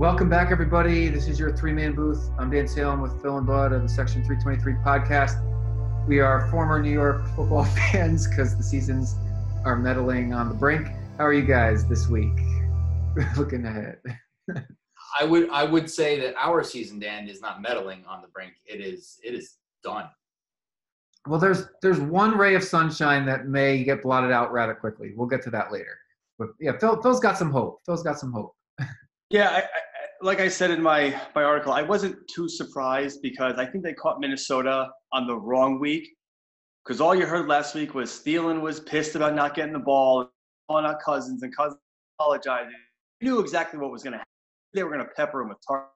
Welcome back, everybody. This is your three-man booth. I'm Dan Salem with Phil and Bud of the Section 323 podcast. We are former New York football fans because the seasons are meddling on the brink. How are you guys this week? Looking ahead. I would say that our season, Dan, is not meddling on the brink. It is done. Well, there's one ray of sunshine that may get blotted out rather quickly. We'll get to that later. But yeah, Phil's got some hope. Yeah, I like I said in my article, I wasn't too surprised because I think they caught Minnesota on the wrong week. Because all you heard last week was Thielen was pissed about not getting the ball, calling out Cousins, and Cousins apologizing. You knew exactly what was going to happen. They were going to pepper him with targets.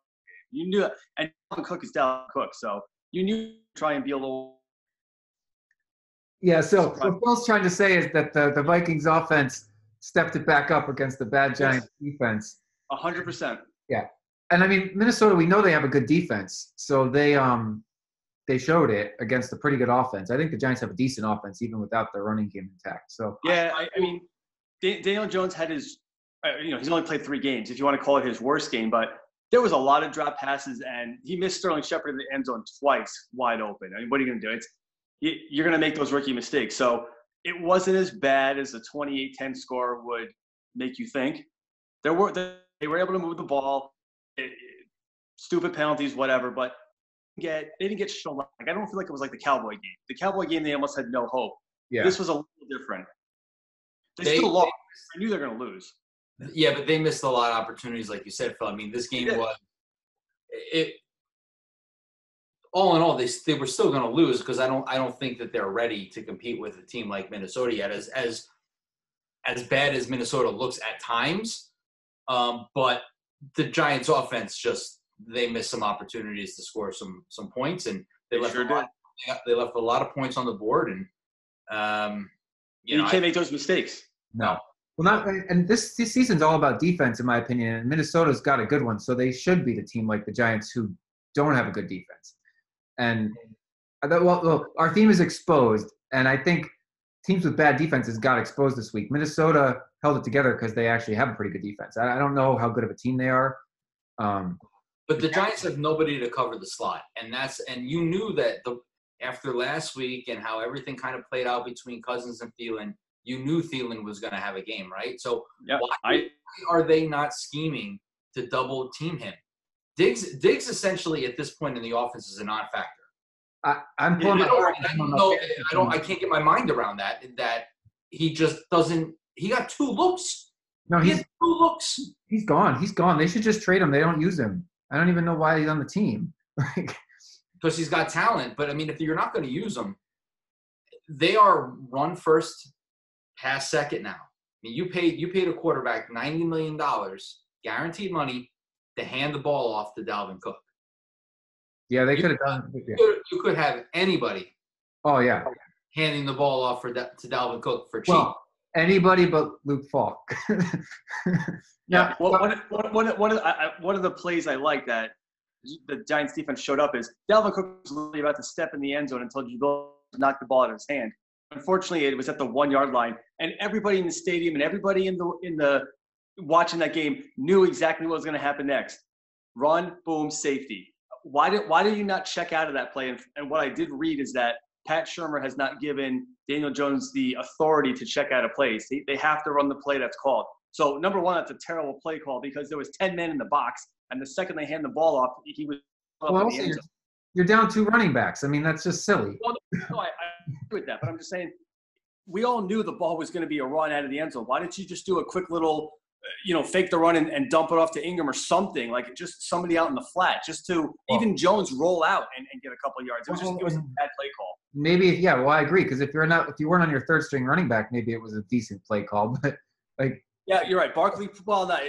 You knew that. And Dalvin Cook is Dalvin Cook, so you knew to try and be a little. Yeah, so what Phil's trying to say is that the Vikings offense stepped it back up against the bad Giants defense. 100%. Yeah. And I mean, Minnesota, we know they have a good defense, so they showed it against a pretty good offense. I think the Giants have a decent offense even without their running game intact. So yeah, I mean, Daniel Jones had his, he's only played 3 games, if you want to call it his worst game, but there was a lot of drop passes, and he missed Sterling Shepard in the end zone twice, wide open. I mean, what are you going to do? You're going to make those rookie mistakes. So it wasn't as bad as a 28-10 score would make you think. They were able to move the ball. Stupid penalties, whatever, but they didn't get shown. Like, I don't feel like it was like the Cowboy game. The Cowboy game, they almost had no hope. Yeah. This was a little different. They still lost. I knew they were going to lose. Yeah, but they missed a lot of opportunities, like you said, Phil. I mean, this game was all in all, they were still going to lose because I don't think that they're ready to compete with a team like Minnesota yet. As bad as Minnesota looks at times, but the Giants' offense they missed some opportunities to score some points, and they left a lot of points on the board, and you can't make those mistakes. No. Well, and this season's all about defense, in my opinion. And Minnesota's got a good one, so they should beat a team like the Giants who don't have a good defense. And our theme is exposed, and I think teams with bad defenses got exposed this week. Minnesota held it together because they actually have a pretty good defense. I don't know how good of a team they are. But the Giants have nobody to cover the slot, and you knew that after last week and how everything kind of played out between Cousins and Thielen, you knew Thielen was going to have a game, right? So why are they not scheming to double team him? Diggs essentially at this point in the offense is a non-factor. I'm pulling I can't get my mind around that he just doesn't. He got 2 looks. No, he had 2 looks. He's gone. They should just trade him. They don't use him. I don't even know why he's on the team. Because he's got talent. But, I mean, if you're not going to use him, they are run first, pass second now. I mean, you paid a quarterback $90 million, guaranteed money, to hand the ball off to Dalvin Cook. Yeah, they could have done it. You could have anybody. Oh, yeah. Handing the ball off to Dalvin Cook for cheap. Well, anybody but Luke Falk. Yeah. Well, one of the plays I like that the Giants defense showed up is Dalvin Cook was literally about to step in the end zone until Jabil knocked the ball out of his hand. Unfortunately, it was at the 1-yard line, and everybody in the stadium and everybody in the watching that game knew exactly what was going to happen next. Run, boom, safety. Why did you not check out of that play? And what I did read is that Pat Shurmur has not given Daniel Jones the authority to check out of plays. They have to run the play that's called. So, number one, that's a terrible play call because there was 10 men in the box, and the second they hand the ball off, he was up in the end zone. You're down 2 running backs. I mean, that's just silly. Well, no, I agree with that, but I'm just saying we all knew the ball was going to be a run out of the end zone. Why didn't you just do a quick little fake the run and dump it off to Ingram or something, like just somebody out in the flat, just to even Jones roll out and get a couple of yards. It was a bad play call. Maybe, I agree, because if you weren't on your third string running back, maybe it was a decent play call. But yeah, you're right. Barkley,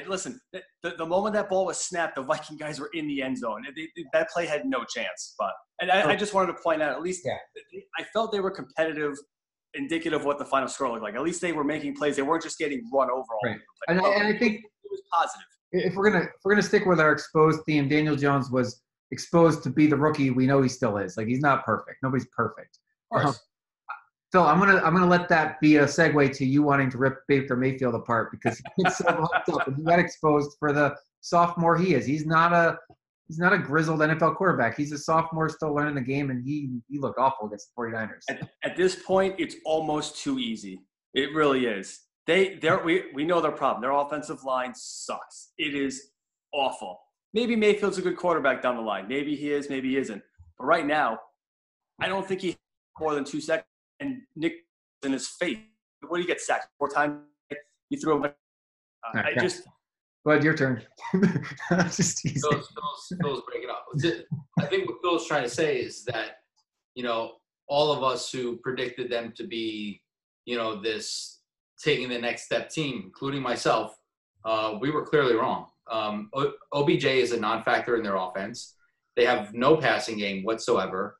listen, the moment that ball was snapped, the Viking guys were in the end zone. That play had no chance. I just wanted to point out, at least I felt they were competitive, indicative of what the final score looked like. At least they were making plays. They weren't just getting run over all. Right. And I think it was positive. If we're gonna stick with our exposed theme, Daniel Jones was exposed to be the rookie we know he still is. Like, he's not perfect. Nobody's perfect. Of course. Phil, I'm gonna let that be a segue to you wanting to rip Baker Mayfield apart because he gets so hooked up and he got exposed for the sophomore he is. He's not a grizzled NFL quarterback. He's a sophomore still learning the game, and he looked awful against the 49ers. At this point, it's almost too easy. It really is. We know their problem. Their offensive line sucks. It is awful. Maybe Mayfield's a good quarterback down the line. Maybe he is, maybe he isn't. But right now, I don't think he more than 2 seconds. And Nick in his face. What do you get sacked 4 times? You threw him. Go ahead, your turn. Phil's breaking up. I think what Phil's trying to say is that, all of us who predicted them to be, this taking the next step team, including myself, we were clearly wrong. OBJ is a non-factor in their offense. They have no passing game whatsoever.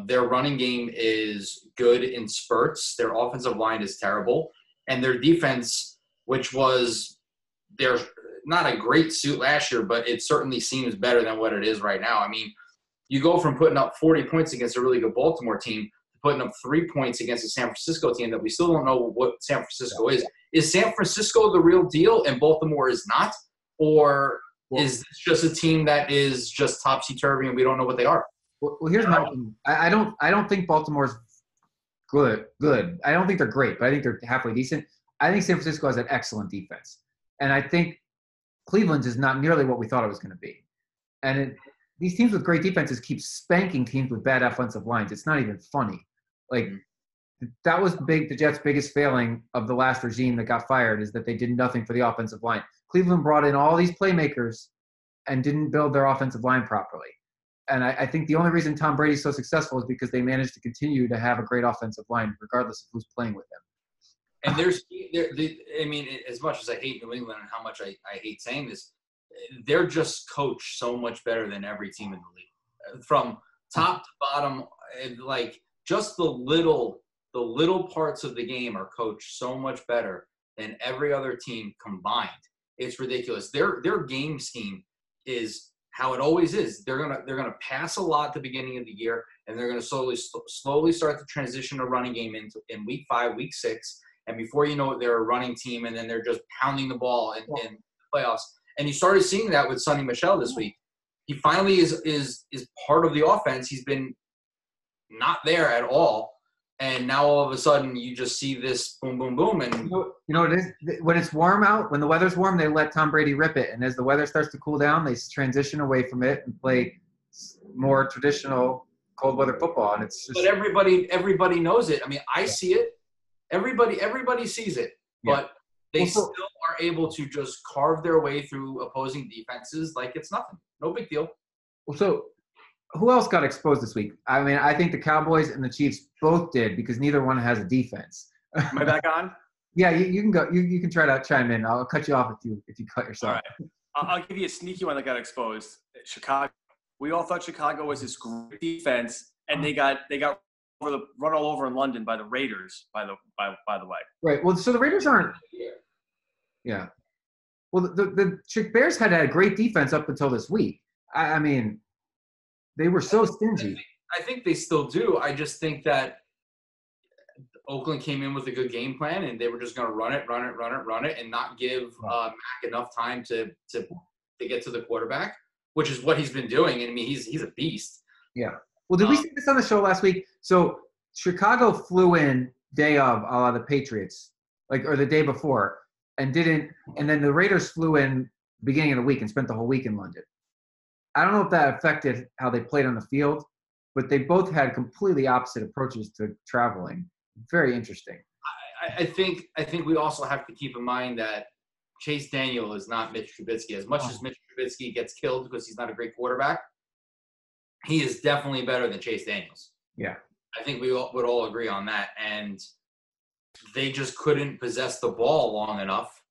Their running game is good in spurts. Their offensive line is terrible. And their defense, which was they're not a great suit last year, but it certainly seems better than what it is right now. I mean, you go from putting up 40 points against a really good Baltimore team to putting up 3 points against a San Francisco team that we still don't know what San Francisco is. Is San Francisco the real deal and Baltimore is not? Or is this just a team that is just topsy-turvy and we don't know what they are? Well, here's my opinion. I don't think Baltimore's good. I don't think they're great, but I think they're halfway decent. I think San Francisco has an excellent defense. And I think Cleveland's is not nearly what we thought it was going to be. And these teams with great defenses keep spanking teams with bad offensive lines. It's not even funny. Like, that was the Jets' biggest failing of the last regime that got fired, is that they did nothing for the offensive line. Cleveland brought in all these playmakers and didn't build their offensive line properly. And I think the only reason Tom Brady's so successful is because they managed to continue to have a great offensive line, regardless of who's playing with them. And as much as I hate New England and how much I hate saying this, they're just coached so much better than every team in the league. From top to bottom, like just the little parts of the game are coached so much better than every other team combined. It's ridiculous. Their game scheme is how it always is. They're gonna pass a lot at the beginning of the year, and they're gonna slowly start to transition a running game in week 5, week 6, and before you know it, they're a running team, and then they're just pounding the ball in the playoffs. And you started seeing that with Sonny Michel this week. He finally is part of the offense. He's been not there at all, and now all of a sudden you just see this boom, boom, boom. And you know what it is? When it's warm out, when the weather's warm, they let Tom Brady rip it, and as the weather starts to cool down, they transition away from it and play more traditional cold weather football. And it's just. But everybody knows it. I mean, I see it. Everybody sees it, but they still are able to just carve their way through opposing defenses like it's nothing. No big deal. Well, so who else got exposed this week? I mean, I think the Cowboys and the Chiefs both did, because neither one has a defense. Am I back on? Yeah, you can go. You can try to chime in. I'll cut you off if you cut yourself. All right. I'll give you a sneaky one that got exposed. Chicago. We all thought Chicago was this great defense, and they got run all over in London by the Raiders. By the way. Right. Well, so the Raiders aren't. Yeah. Well, the Bears had a great defense up until this week. I mean, they were so stingy. I think they still do. I just think that Oakland came in with a good game plan, and they were just going to run it, and not give Mac enough time to get to the quarterback, which is what he's been doing. And I mean, he's a beast. Yeah. Well, did we see this on the show last week? So Chicago flew in day of a la the Patriots, or the day before, and didn't. And then the Raiders flew in beginning of the week and spent the whole week in London. I don't know if that affected how they played on the field, but they both had completely opposite approaches to traveling. Very interesting. I think we also have to keep in mind that Chase Daniel is not Mitch Trubisky. As much as Mitch Trubisky gets killed because he's not a great quarterback, he is definitely better than Chase Daniels. Yeah. I think we would all agree on that. And they just couldn't possess the ball long enough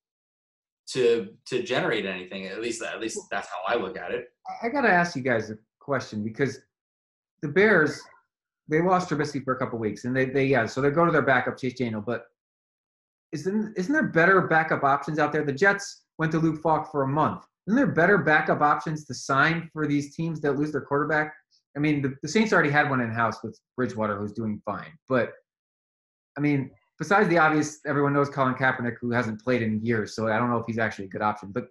to generate anything. At least that's how I look at it. I got to ask you guys a question, because the Bears, they lost Trubisky for a couple weeks, and so they go to their backup, Chase Daniel. But isn't there better backup options out there? The Jets went to Luke Falk for a month. Isn't there better backup options to sign for these teams that lose their quarterback? I mean, the Saints already had one in-house with Bridgewater, who's doing fine. But, I mean, besides the obvious, everyone knows Colin Kaepernick, who hasn't played in years, so I don't know if he's actually a good option. But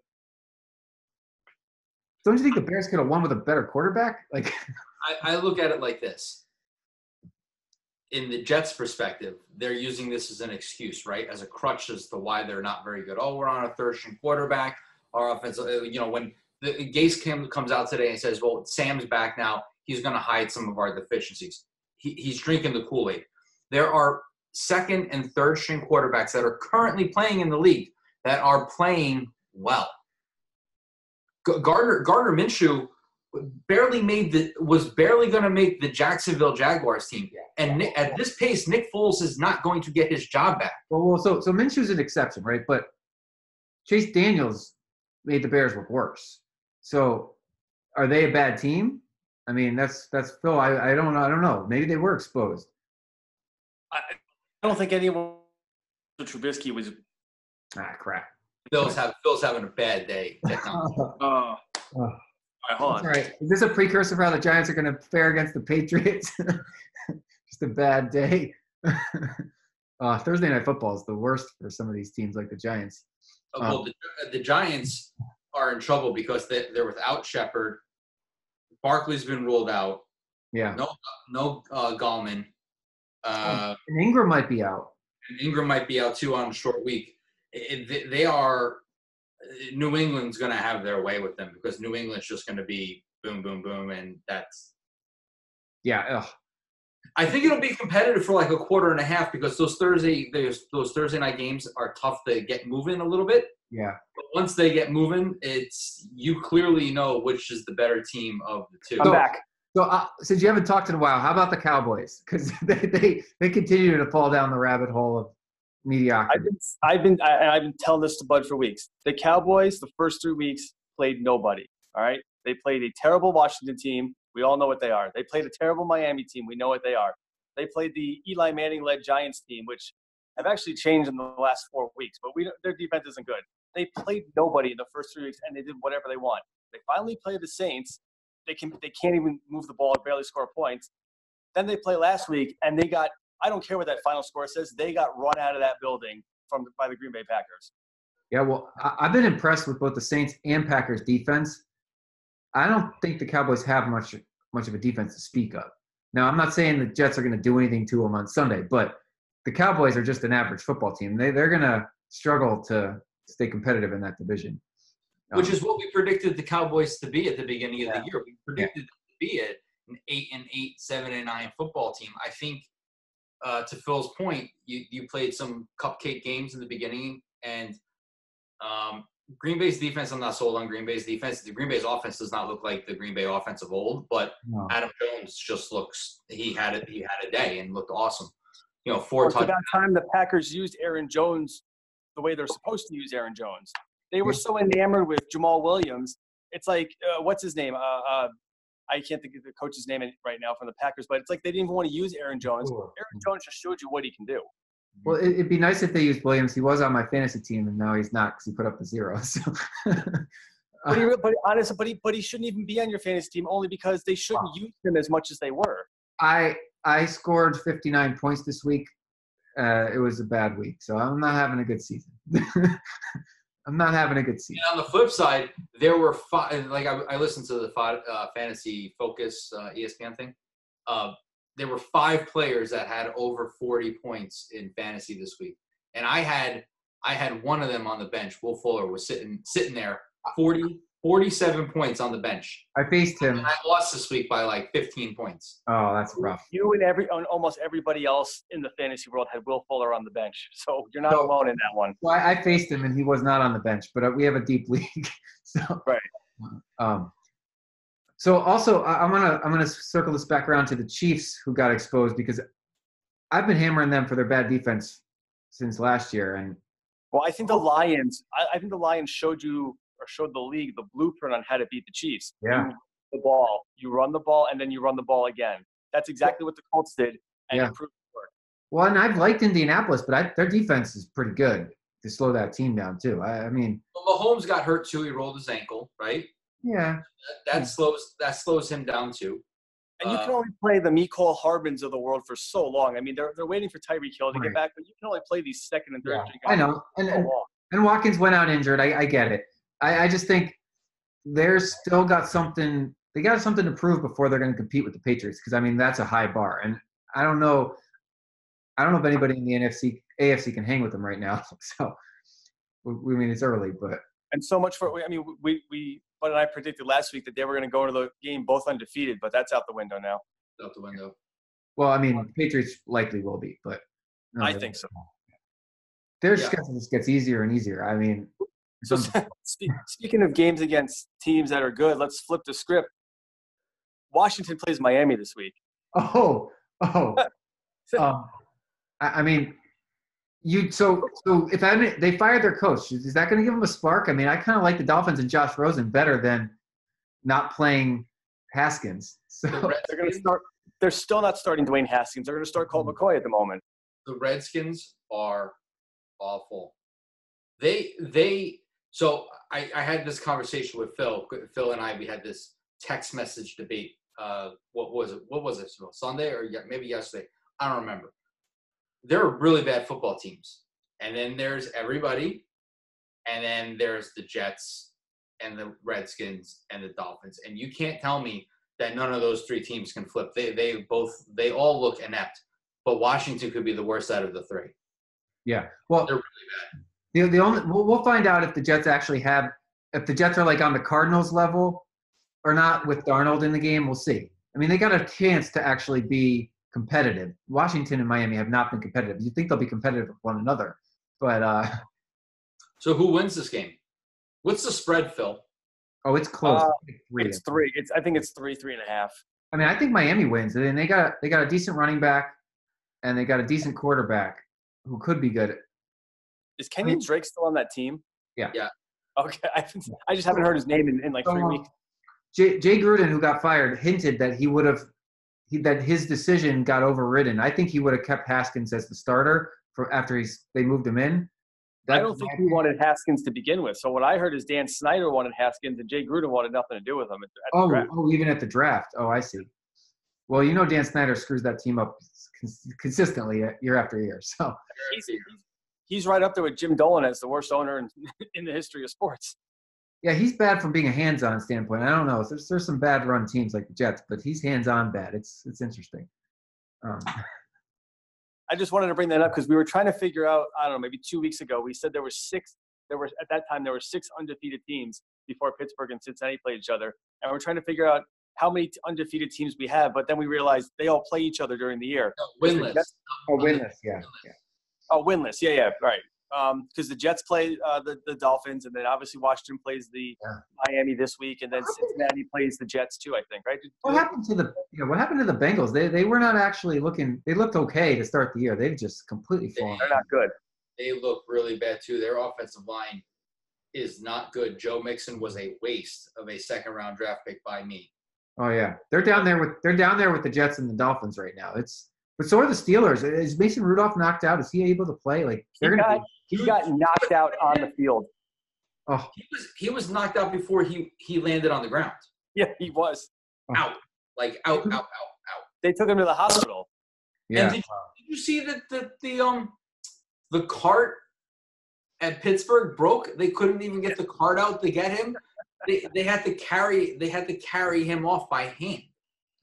Don't you think the Bears could have won with a better quarterback? Like, I look at it like this. In the Jets' perspective, they're using this as an excuse, right? As a crutch as to why they're not very good. Oh, we're on a third-string quarterback. Our offense, when Gase comes out today and says, well, Sam's back now, he's going to hide some of our deficiencies. He's drinking the Kool-Aid. There are second- and third-string quarterbacks that are currently playing in the league that are playing well. Gardner Minshew was barely going to make the Jacksonville Jaguars team. And at this pace, Nick Foles is not going to get his job back. Well, so Minshew's an exception, right? But Chase Daniels made the Bears look worse. So are they a bad team? I mean, that's Phil. I don't know. Maybe they were exposed. I don't think anyone Trubisky was. Crap. Phil's having a bad day. All right, hold on. All right. Is this a precursor for how the Giants are going to fare against the Patriots? Just a bad day. Thursday Night Football is the worst for some of these teams like the Giants. Well, the Giants are in trouble because they're without Shepard. Barkley's been ruled out. Yeah. No Gallman. And Ingram might be out. And Ingram might be out too on a short week. They are – New England's going to have their way with them because New England's just going to be boom, boom, boom, and that's – Yeah. Ugh. I think it'll be competitive for like a quarter and a half because those Thursday night games are tough to get moving a little bit. Yeah. But once they get moving, you clearly know which is the better team of the two. I'm back. So since you haven't talked in a while, how about the Cowboys? Because they continue to fall down the rabbit hole of mediocrity. I've been telling this to Bud for weeks. The Cowboys, the first 3 weeks, played nobody. All right, they played a terrible Washington team. We all know what they are. They played a terrible Miami team. We know what they are. They played the Eli Manning-led Giants team, which have actually changed in the last 4 weeks. But their defense isn't good. They played nobody in the first 3 weeks, and they did whatever they want. They finally played the Saints. They can't even move the ball, barely score points. Then they play last week, and they got. I don't care what that final score says. They got run out of that building by the Green Bay Packers. Yeah, well, I've been impressed with both the Saints and Packers defense. I don't think the Cowboys have much of a defense to speak of. Now, I'm not saying the Jets are going to do anything to them on Sunday, but the Cowboys are just an average football team. They're going to struggle to stay competitive in that division. Which is what we predicted the Cowboys to be at the beginning of the year. We predicted them to be an 8-8, 7-9 football team. I think, to Phil's point, you played some cupcake games in the beginning, and Green Bay's defense, I'm not sold on Green Bay's defense. The Green Bay's offense does not look like the Green Bay offense of old, but no. Adam Jones just looks – he had a day and looked awesome. It's about time the Packers used Aaron Jones the way they're supposed to use Aaron Jones. They were so enamored with Jamal Williams. It's like what's his name? I can't think of the coach's name right now from the Packers, but it's like they didn't even want to use Aaron Jones. Aaron Jones just showed you what he can do. Well, it'd be nice if they used Williams. He was on my fantasy team, and now he's not because he put up the 0. So. But he shouldn't even be on your fantasy team only because they shouldn't use him as much as they were. I scored 59 points this week. It was a bad week, so I'm not having a good season. I'm not having a good season. And on the flip side, there were five. Like I listened to the Fantasy Focus ESPN thing. There were 5 players that had over 40 points in fantasy this week, and I had one of them on the bench. Will Fuller was sitting there, 47 points on the bench. I faced him. And I lost this week by like 15 points. Oh, that's rough. You and almost everybody else in the fantasy world had Will Fuller on the bench, so you're not alone in that one. Well, I faced him, and he was not on the bench, but we have a deep league. So right. So also, I'm gonna circle this back around to the Chiefs who got exposed because I've been hammering them for their bad defense since last year. And I think the Lions. I think the Lions showed the league the blueprint on how to beat the Chiefs. Yeah. You run the ball, and then you run the ball again. That's exactly what the Colts did, and it proved to work. Well, and I've liked Indianapolis, but their defense is pretty good to slow that team down too. I mean, well, Mahomes got hurt too. He rolled his ankle, right? Yeah. That slows him down too. And you can only play the Mecole Hardmans of the world for so long. I mean, they're waiting for Tyreek Hill to get back, but you can only play these second and third. I know. And Watkins went out injured. I get it. I just think they're still got something. They got something to prove before they're going to compete with the Patriots. Because I mean, that's a high bar, and I don't know. I don't know if anybody in the AFC can hang with them right now. So, we mean, it's early, but and so much for. I mean, Bud and I predicted last week that they were going to go into the game both undefeated, but that's out the window now. Out the window. Well, I mean, the Patriots likely will be, but no, I think so. Their schedule just gets easier and easier. I mean, so speaking of games against teams that are good, let's flip the script. Washington plays Miami this week. I mean, so if they fired their coach, is that going to give them a spark? I mean, I kind of like the Dolphins and Josh Rosen better than not playing Haskins. So they're going to start. They're still not starting Dwayne Haskins. They're going to start Colt McCoy at the moment. The Redskins are awful. So I had this conversation with Phil. Phil and I, we had this text message debate. What was it? Sunday or maybe yesterday? I don't remember. There are really bad football teams. And then there's everybody. And then there's the Jets and the Redskins and the Dolphins. And you can't tell me that none of those three teams can flip. They all look inept. But Washington could be the worst out of the three. Yeah. Well, they're really bad. The only we'll find out if the Jets actually if the Jets are like on the Cardinals level or not with Darnold in the game. We'll see. I mean, they got a chance to actually be competitive. Washington and Miami have not been competitive. You think they'll be competitive with one another, but So who wins this game? What's the spread, Phil? Oh, it's close. It's 3. I think it's 3.5. I mean, I think Miami wins, and they got a decent running back, and they got a decent quarterback who could be good. Is Kenyon Drake still on that team? Yeah. Okay, I just haven't heard his name in like 3 weeks. Jay Gruden, who got fired, hinted that that his decision got overridden. I think he would have kept Haskins as the starter after they moved him in. I don't think he wanted Haskins to begin with. So what I heard is Dan Snyder wanted Haskins and Jay Gruden wanted nothing to do with him at the draft. Even at the draft. Oh, I see. Well, Dan Snyder screws that team up consistently year after year. So he's right up there with Jim Dolan as the worst owner in the history of sports. Yeah, he's bad from being a hands-on standpoint. I don't know. There's some bad run teams like the Jets, but he's hands-on bad. It's interesting. I just wanted to bring that up because we were trying to figure out, I don't know, maybe 2 weeks ago, we said there were 6 undefeated teams before Pittsburgh and Cincinnati played each other. And we're trying to figure out how many undefeated teams we have, but then we realized they all play each other during the year. Winless. Winless, yeah. Oh, winless, yeah, right. Because the Jets play the Dolphins, and then obviously Washington plays the Miami this week, and then Cincinnati plays the Jets too, I think, right? What happened to the Bengals? They were not actually looking – they looked okay to start the year. They've just completely fallen. They're not good. They look really bad too. Their offensive line is not good. Joe Mixon was a waste of a second-round draft pick by me. Oh, yeah. They're down there with the Jets and the Dolphins right now. But so are the Steelers. Is Mason Rudolph knocked out? Is he able to play? Like he got knocked out on the field. Oh, he was knocked out before he landed on the ground. Yeah, he was out. They took him to the hospital. Yeah. And did you see that the cart at Pittsburgh broke? They couldn't even get the cart out to get him. They had to carry him off by hand.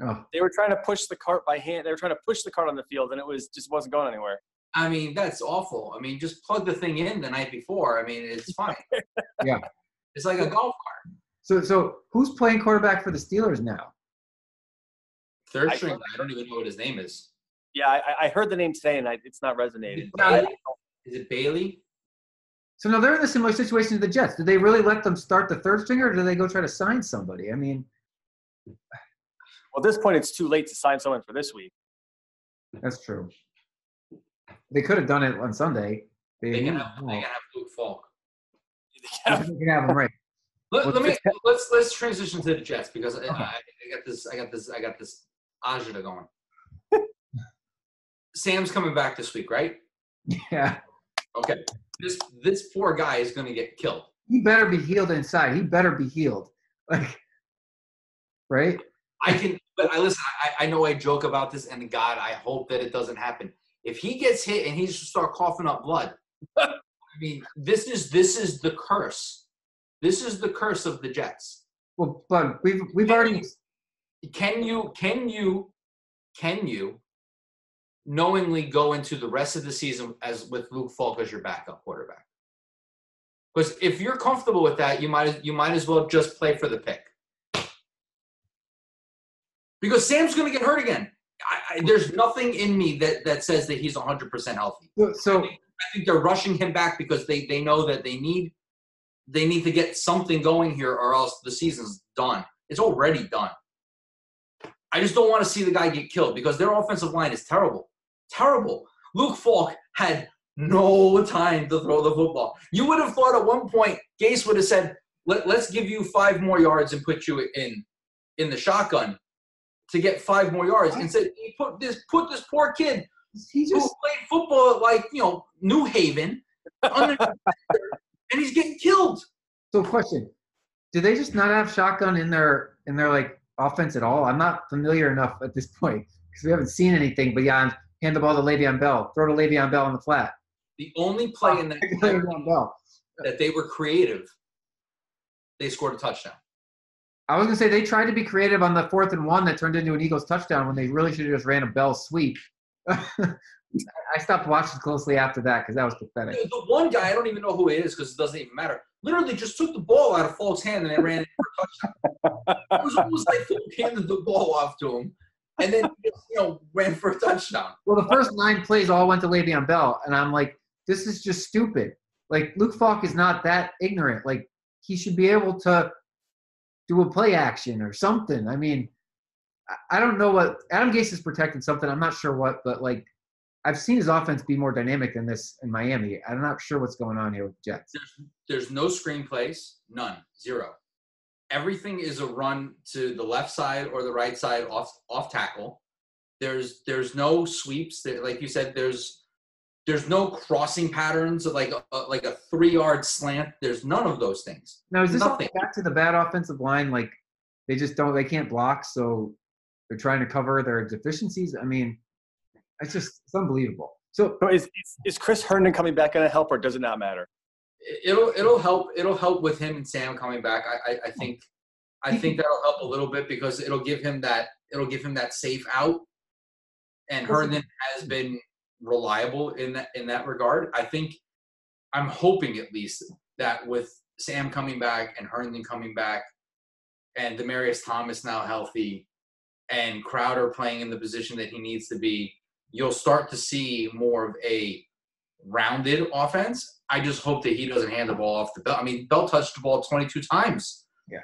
Oh. They were trying to push the cart by hand. They were trying to push the cart on the field, and it just wasn't going anywhere. I mean, that's awful. I mean, just plug the thing in the night before. I mean, it's fine. Yeah. It's like a golf cart. So who's playing quarterback for the Steelers now? Third string. I don't even know what his name is. Yeah, I heard the name today, and it's not resonating. Is it Bailey? So now they're in a similar situation to the Jets. Did they really let them start the third stringer, or do they go try to sign somebody? I mean – well, at this point, it's too late to sign someone for this week. That's true. They could have done it on Sunday. They can have Luke Falk. They can have him right. Let's transition to the Jets because I got this agita going. Sam's coming back this week, right? Yeah. Okay. This poor guy is going to get killed. He better be healed inside. He better be healed. Right? I know I joke about this, and God, I hope that it doesn't happen. If he gets hit and he just start coughing up blood, I mean, this is the curse. This is the curse of the Jets. Well, but we've already. Can you knowingly go into the rest of the season as with Luke Falk as your backup quarterback? Because if you're comfortable with that, you might as well just play for the pick. Because Sam's going to get hurt again. There's nothing in me that says that he's 100% healthy. So I think they're rushing him back because they know that they need to get something going here, or else the season's done. It's already done. I just don't want to see the guy get killed because their offensive line is terrible. Terrible. Luke Falk had no time to throw the football. You would have thought at one point Gase would have said, let's give you 5 more yards and put you in the shotgun to get 5 more yards. And said, put this poor kid who played football at, like, New Haven and he's getting killed. So question, do they just not have shotgun in their like offense at all? I'm not familiar enough at this point because we haven't seen anything beyond hand the ball to Le'Veon Bell, throw to Le'Veon Bell on the flat. The only play in that they were creative, they scored a touchdown. I was going to say they tried to be creative on the 4th and 1 that turned into an Eagles touchdown when they really should have just ran a Bell sweep. I stopped watching closely after that because that was pathetic. The one guy, I don't even know who it is because it doesn't even matter, literally just took the ball out of Falk's hand and then ran it for a touchdown. It was almost like Falk handed the ball off to him and then ran for a touchdown. Well, the first 9 plays all went to Le'Veon Bell, and I'm like, this is just stupid. Like, Luke Falk is not that ignorant. Like, he should be able to do a play action or something. I mean, I don't know what – Adam Gase is protecting something. I'm not sure what, but, like, I've seen his offense be more dynamic than this in Miami. I'm not sure what's going on here with the Jets. There's no screen plays. None. 0. Everything is a run to the left side or the right side off tackle. There's no sweeps. Like you said, there's no crossing patterns of like a 3-yard slant. There's none of those things. Now, is this all back to the bad offensive line? Like, they can't block, so they're trying to cover their deficiencies? I mean, it's unbelievable. So is Chris Herndon coming back going to help, or does it not matter? It'll help. It'll help with him and Sam coming back. I think that'll help a little bit because it'll give him that safe out. And Herndon has been reliable in that regard. I'm hoping at least that with Sam coming back and Herndon coming back and Demaryius Thomas now healthy and Crowder playing in the position that he needs to be, you'll start to see more of a rounded offense. I just hope that he doesn't hand the ball off to Bell. I mean, Bell touched the ball 22 times. Yeah.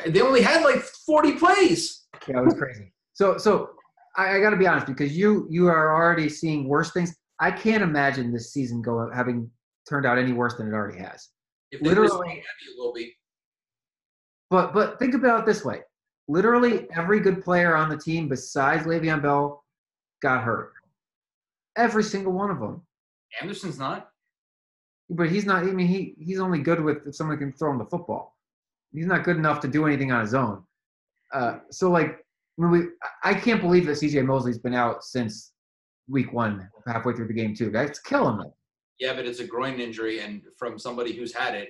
They only had like 40 plays. Yeah, it was crazy. So I got to be honest, because you are already seeing worse things. I can't imagine this season having turned out any worse than it already has. If they literally, it will be. But think about it this way. Literally every good player on the team besides Le'Veon Bell got hurt. Every single one of them. Anderson's not. But he's not. I mean, he's only good if someone can throw him the football. He's not good enough to do anything on his own. So, like, I can't believe that C.J. Mosley's been out since week 1, halfway through the game, too. That's killing him. Yeah, but it's a groin injury, and from somebody who's had it.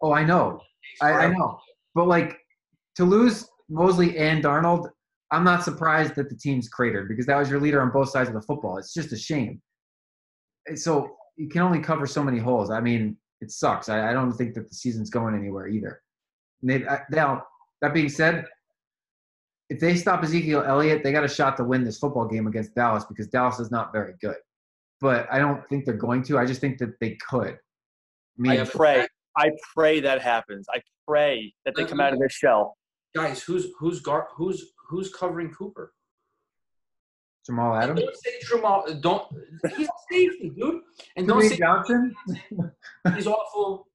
I know. I know. But, like, to lose Mosley and Darnold, I'm not surprised that the team's cratered because that was your leader on both sides of the football. It's just a shame. So you can only cover so many holes. I mean, it sucks. I don't think that the season's going anywhere either. Now, that being said, if they stop Ezekiel Elliott, they got a shot to win this football game against Dallas because Dallas is not very good. But I don't think they're going to. I just think that they could. I pray that happens. I pray that they come out of their shell. Guys, who's covering Cooper? Jamal Adams? Don't say Jamal. He's a safety, dude. And don't say Johnson. He's awful.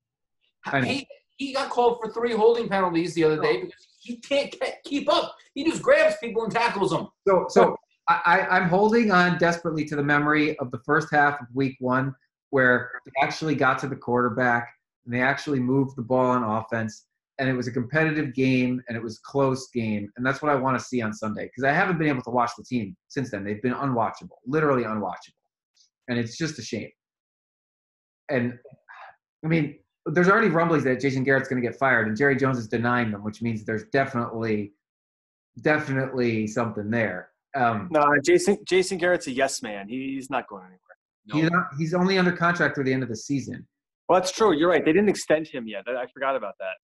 I know. He got called for 3 holding penalties the other day because he can't keep up. He just grabs people and tackles them. So I'm holding on desperately to the memory of the first half of week 1 where they actually got to the quarterback and they actually moved the ball on offense. And it was a competitive game, and it was a close game. And that's what I want to see on Sunday because I haven't been able to watch the team since then. They've been unwatchable, literally unwatchable. And it's just a shame. And, I mean, there's already rumblings that Jason Garrett's going to get fired, and Jerry Jones is denying them, which means there's definitely something there. No, Jason Garrett's a yes man. He's not going anywhere. Nope. He's only under contract through the end of the season. Well, that's true. You're right. They didn't extend him yet. I forgot about that.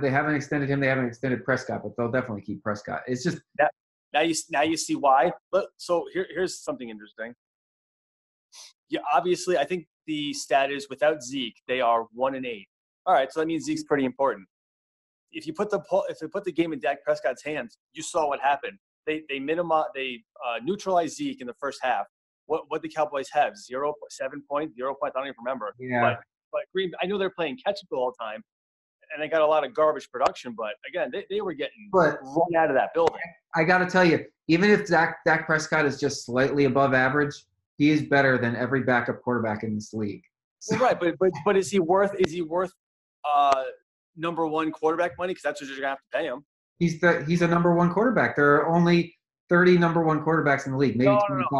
They haven't extended him. They haven't extended Prescott, but they'll definitely keep Prescott. It's just now you see why. But so here's something interesting. Yeah, obviously, I think the stat is without Zeke, they are 1-8. All right, so that means Zeke's pretty important. If you put the game in Dak Prescott's hands, you saw what happened. They neutralized Zeke in the first half. What the Cowboys have? 0, 7 points, 0 points. I don't even remember. Yeah. But Green, I know they're playing catch up the whole time, and they got a lot of garbage production. But again, they were getting run out of that building. I got to tell you, even if Dak Prescott is just slightly above average, he is better than every backup quarterback in this league. So, well, right, but is he worth number one quarterback money? Because that's what you're gonna have to pay him. He's a number one quarterback. There are only 30 number one quarterbacks in the league, maybe 25. All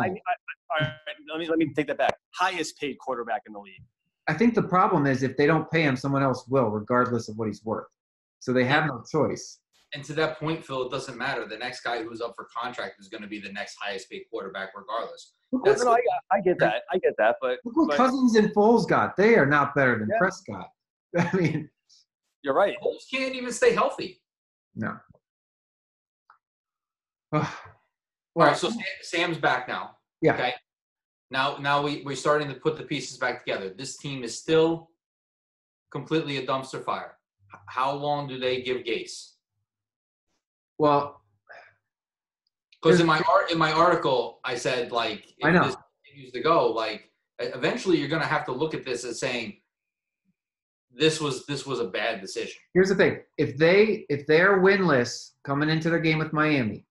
right, let me take that back. Highest paid quarterback in the league. I think the problem is if they don't pay him, someone else will, regardless of what he's worth. So they have no choice. And to that point, Phil, it doesn't matter. The next guy who's up for contract is going to be the next highest paid quarterback regardless. I get that. But look what Cousins and Foles got. They are not better than Prescott. I mean, you're right. Foles can't even stay healthy. No. All right, so Sam's back now. Yeah. Okay. Now we're starting to put the pieces back together. This team is still completely a dumpster fire. How long do they give Gase? Well, because in my article I said, like, if this continues to go, like, eventually you're going to have to look at this as saying this was a bad decision. Here's the thing: if they're winless coming into their game with Miami,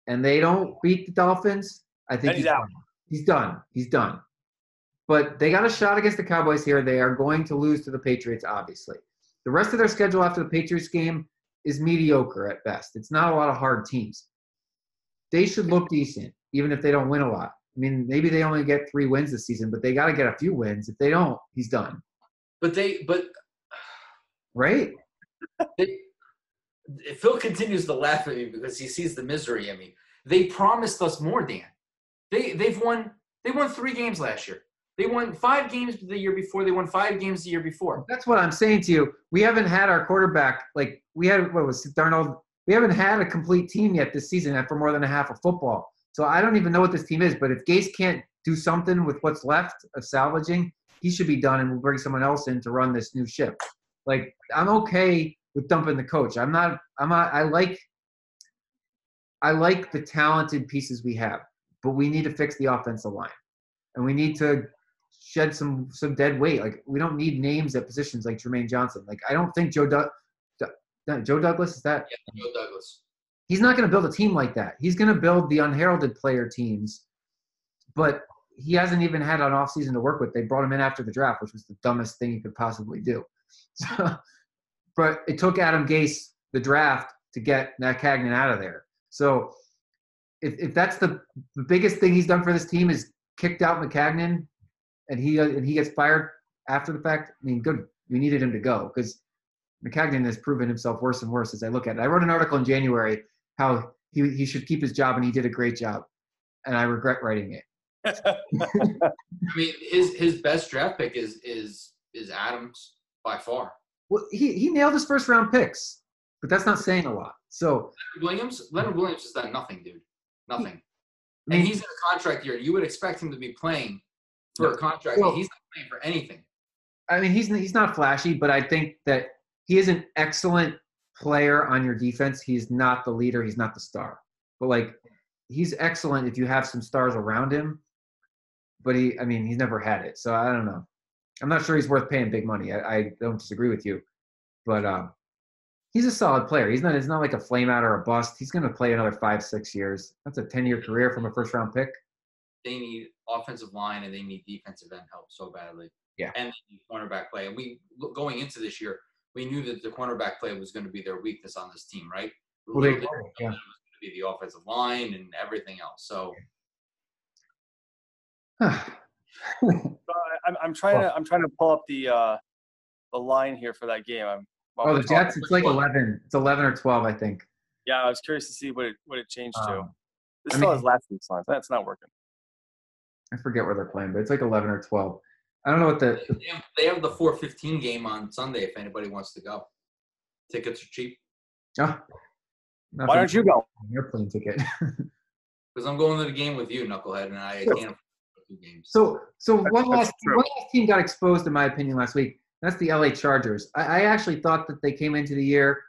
and they don't beat the Dolphins, I think he's out. He's done. He's done. But they got a shot against the Cowboys here. They are going to lose to the Patriots, obviously. The rest of their schedule after the Patriots game is mediocre at best. It's not a lot of hard teams. They should look decent, even if they don't win a lot. I mean, maybe they only get 3 wins this season, but they got to get a few wins. If they don't, he's done. Right? Phil continues to laugh at me because he sees the misery in me. They promised us more, Dan. They won 3 games last year. They won 5 games the year before. They won 5 games the year before. That's what I'm saying to you. We haven't had our quarterback, like we had, what was it, Darnold? We haven't had a complete team yet this season for more than a half of football. So I don't even know what this team is, but if Gase can't do something with what's left of salvaging, he should be done and we'll bring someone else in to run this new ship. Like, I'm okay with dumping the coach. I like the talented pieces we have, but we need to fix the offensive line. And we need to shed some dead weight. Like, we don't need names at positions like Jermaine Johnson. Like, I don't think Joe Douglas, is that? Yeah, Joe Douglas. He's not going to build a team like that. He's going to build the unheralded player teams, but he hasn't even had an offseason to work with. They brought him in after the draft, which was the dumbest thing you could possibly do. So, but it took Adam Gase, the draft, to get Matt Cagnon out of there. So if that's the biggest thing he's done for this team is kicked out McCagnon and he gets fired after the fact, I mean, good. We needed him to go because McCagnon has proven himself worse and worse as I look at it. I wrote an article in January how he should keep his job, and he did a great job, and I regret writing it. I mean, his best draft pick is Adams by far. Well, he nailed his first round picks, but that's not saying a lot. So Leonard Williams has done nothing, dude. Nothing. And he's in a contract year. You would expect him to be playing for a contract. Well, he's not playing for anything. I mean, he's not flashy, but I think that he is an excellent player on your defense. He's not the leader. He's not the star. But, like, he's excellent if you have some stars around him. But he's never had it. So I don't know. I'm not sure he's worth paying big money. I don't disagree with you. But he's a solid player. It's not like a flame out or a bust. He's going to play another 5-6 years. That's a 10-year career from a first-round pick. They need offensive line and they need defensive end help so badly. Yeah. And they need cornerback play. And going into this year, we knew that the cornerback play was going to be their weakness on this team, right? Well, it was going to be the offensive line and everything else. So I'm trying to pull up the line here for that game. The Jets. It's like 11. It's 11 or 12, I think. Yeah, I was curious to see what it changed to. This I mean, has last week's line. That's not working. I forget where they're playing, but it's like 11 or 12. I don't know what the. They have the 4:15 game on Sunday. If anybody wants to go, tickets are cheap. Oh, why don't you go? Airplane ticket. Because I'm going to the game with you, knucklehead, and I can't afford 2 games. So one last team got exposed, in my opinion, last week. That's the LA Chargers. I actually thought that they came into the year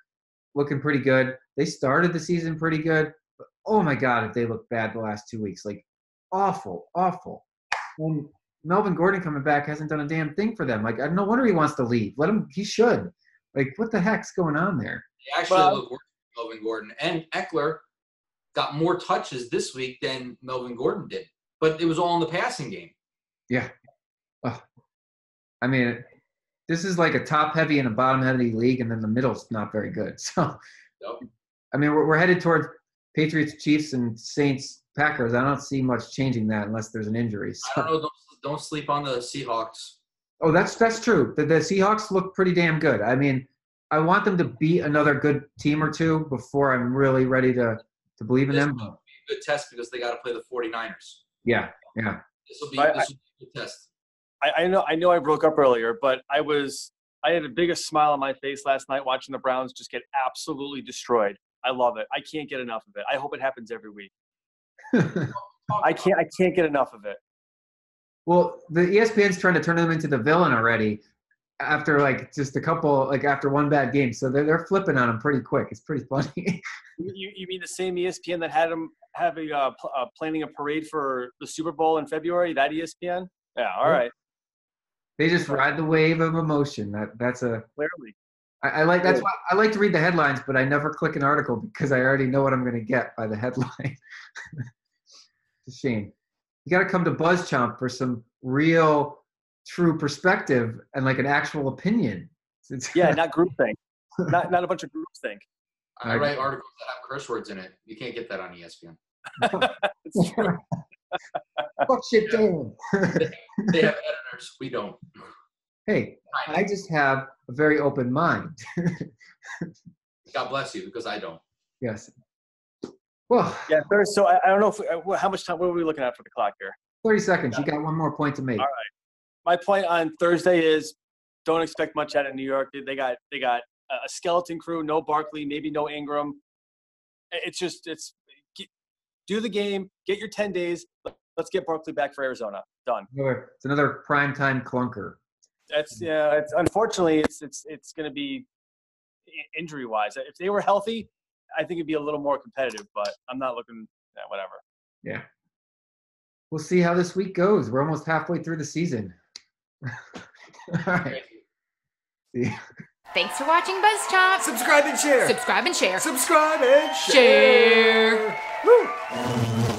looking pretty good. They started the season pretty good. But oh, my God, if they look bad the last 2 weeks. Like, awful. And Melvin Gordon coming back hasn't done a damn thing for them. Like, no wonder he wants to leave. Let him – he should. Like, what the heck's going on there? They actually look worse than Melvin Gordon. And Eckler got more touches this week than Melvin Gordon did. But it was all in the passing game. Yeah. Oh. I mean – this is like a top-heavy and a bottom-heavy league, and then the middle's not very good. So, I mean, we're headed toward Patriots, Chiefs, and Saints, Packers. I don't see much changing that unless there's an injury. So. I don't know. Don't sleep on the Seahawks. Oh, that's true. The Seahawks look pretty damn good. I mean, I want them to beat another good team or two before I'm really ready to believe in them. This will be a good test because they got to play the 49ers. Yeah. This will be a good test. I know I broke up earlier, but I had the biggest smile on my face last night watching the Browns just get absolutely destroyed. I love it. I can't get enough of it. I hope it happens every week. I can't get enough of it. Well, the ESPN's trying to turn them into the villain already after like just a couple, like after one bad game. So they're flipping on them pretty quick. It's pretty funny. You mean the same ESPN that had them having planning a parade for the Super Bowl in February? That ESPN? Yeah. All right. They just ride the wave of emotion. That's a clearly. I like that's why I like to read the headlines, but I never click an article because I already know what I'm going to get by the headline. It's a shame. You got to come to BuzzChomp for some real, true perspective and like an actual opinion. Yeah, not groupthink. Not a bunch of groupthink. I write articles that have curse words in it. You can't get that on ESPN. Fuck shit down. They have editors. We don't. Hey, I just have a very open mind. God bless you, because I don't. Yes. Well. Yeah. So I don't know how much time. What are we looking at for the clock here? 30 seconds. You got one more point to make. All right. My point on Thursday is don't expect much out of New York. They got a skeleton crew. No Barkley. Maybe no Ingram. Do the game. Get your 10 days. Let's get Barkley back for Arizona. Done. It's another primetime clunker. It's unfortunately it's going to be injury wise. If they were healthy, I think it'd be a little more competitive. But I'm not looking at whatever. Yeah. We'll see how this week goes. We're almost halfway through the season. All right. See. Thanks for watching BuzzChomp. Subscribe and share. Subscribe and share. Subscribe and share. Share. Woo.